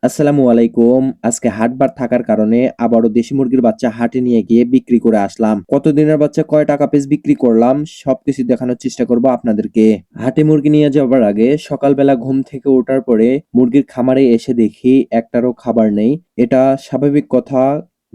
আসসালামু আলাইকুম। আজকে হাটবার থাকার কারণে আবারও দেশি মুরগির বাচ্চা হাটে নিয়ে গিয়ে বিক্রি করে আসলাম। কত দিনের বাচ্চা কয় টাকা পিস বিক্রি করলাম সবকিছু দেখানোর চেষ্টা করব আপনাদেরকে। হাটে মুরগি নিয়ে যাবার আগে সকালবেলা ঘুম থেকে ওঠার পরে মুরগির খামারে এসে দেখি একটারও খাবার নেই। এটা স্বাভাবিক কথা,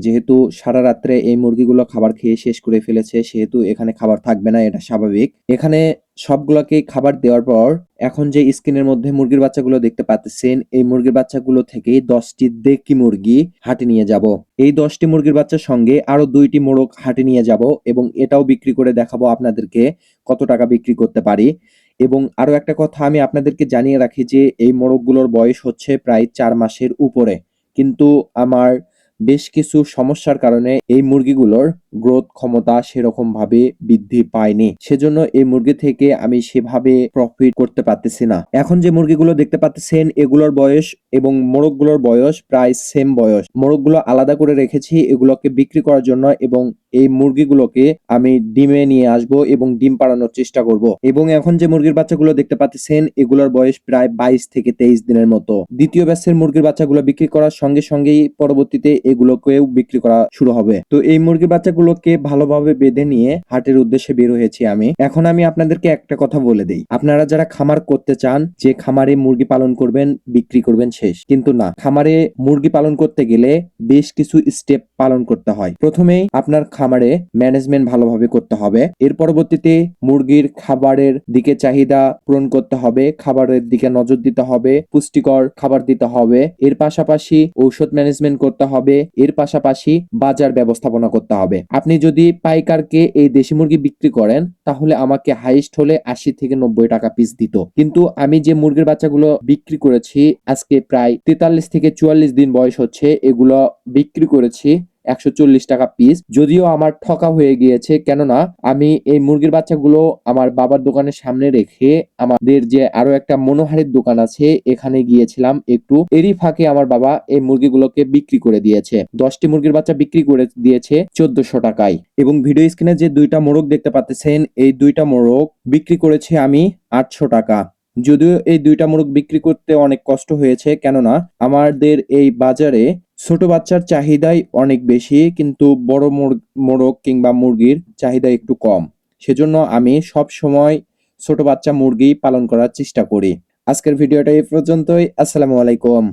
যেহেতু সারা রাত্রে এই মুরগিগুলো খাবার খেয়ে শেষ করে ফেলেছে সেহেতু এখানে খাবার থাকবে না, এটা স্বাভাবিক। এখানে সবগুলাকেই খাবার দেওয়ার পর এখন যে স্ক্রিনের মধ্যে মুরগির বাচ্চাগুলো দেখতে পাচ্ছেন, এই মুরগির বাচ্চাগুলো থেকে 10টি দেশি মুরগি হাটে নিয়ে যাব। এই 10টি মুরগির বাচ্চার সঙ্গে আরো 2টি মোরগ হাটে নিয়ে যাব এবং এটাও বিক্রি করে দেখাবো আপনাদেরকে কত টাকা বিক্রি করতে পারি। এবং আরো একটা কথা আমি আপনাদেরকে জানিয়ে রাখি যে এই মোরগগুলোর বয়স হচ্ছে প্রায় 4 মাসের উপরে, কিন্তু আমার বেশ কিছু সমস্যার কারণে এই মুরগিগুলোর গ্রোথ ক্ষমতা সেরকম ভাবে বৃদ্ধি পায়নি, সেজন্য এই মুরগি থেকে আমি সেভাবে প্রফিট করতে পারতেছি না। এখন যে মুরগিগুলো দেখতে পাচ্ছেন এগুলোর বয়স এবং মোরগগুলোর বয়স প্রায় সেম বয়স। মোরগগুলো আলাদা করে রেখেছি এগুলোকে বিক্রি করার জন্য এবং এই মুরগিগুলোকে আমি ডিমে নিয়ে আসব এবং ডিম পাড়ানোর চেষ্টা করব। এবং এখন যে মুরগির বাচ্চাগুলো দেখতে পাচ্ছেন এগুলোর বয়স প্রায় 22 থেকে 23 দিনের মতো। দ্বিতীয় ব্যাচের মুরগির বাচ্চাগুলো বিক্রি করার সঙ্গে সঙ্গেই পরবর্তীতে এগুলোকেও বিক্রি করা শুরু হবে। তো এই মুরগির বাচ্চাগুলোকে ভালোভাবে বেঁধে নিয়ে হাটের উদ্দেশ্যে বের হয়েছি আমি। এখন আমি আপনাদেরকে একটা কথা বলে দেই, আপনারা যারা খামার করতে চান যে খামারে মুরগি পালন করবেন বিক্রি করবেন শেষ, কিন্তু না, খামারে মুরগি পালন করতে গেলে বেশ কিছু স্টেপ পালন করতে হয়। প্রথমেই আপনার খামারে ম্যানেজমেন্ট ভালোভাবে করতে হবে, এর পরবর্তীতে মুরগির খাবারের দিকে চাহিদা পূরণ করতে হবে, খাবারের দিকে নজর দিতে হবে, পুষ্টিকর খাবার দিতে হবে, এর পাশাপাশি ঔষধ ম্যানেজমেন্ট করতে হবে, এর পাশাপাশি বাজার ব্যবস্থাপনা করতে হবে। আপনি যদি পাইকারকে এই দেশি মুরগি বিক্রি করেন তাহলে আমাকে হাইস্ট হলে 80 থেকে 90 টাকা পিস দিত, কিন্তু আমি যে মুরগির বাচ্চাগুলো বিক্রি করেছি আজকে প্রায় 43 থেকে 44 দিন বয়স হচ্ছে, এগুলো বিক্রি করেছি 140 টাকা পিস। যদিও আমার ঠকা হয়ে গিয়েছে, কেননা আমি এই মুরগির বাচ্চাগুলো আমার বাবার দোকানের সামনে রেখে আমাদের যে আরো একটা মনোহারীর দোকান আছে এখানে গিয়েছিলাম একটু, এরই ফাঁকে আমার বাবা এই মুরগিগুলোকে বিক্রি করে দিয়েছে। 10টি মুরগির বাচ্চা বিক্রি করে দিয়েছে 1400 টাকায়। এবং ভিডিও স্ক্রিনে যে দুইটা মোরগ দেখতে পাচ্ছেন এই দুইটা মোরগ বিক্রি করেছে আমি 800 টাকা। যদিও এই দুইটা মোরগ বিক্রি করতে অনেক কষ্ট হয়েছে, কেননা আমাদের এই বাজারে ছোট বাচ্চার চাহিদাই অনেক বেশি, কিন্তু বড় মোরগ কিংবা মুরগির চাহিদা একটু কম। সেজন্য আমি সব সময় ছোট বাচ্চা মুরগি পালন করার চেষ্টা করি। আজকের ভিডিওটা এই পর্যন্তই। আসসালামু আলাইকুম।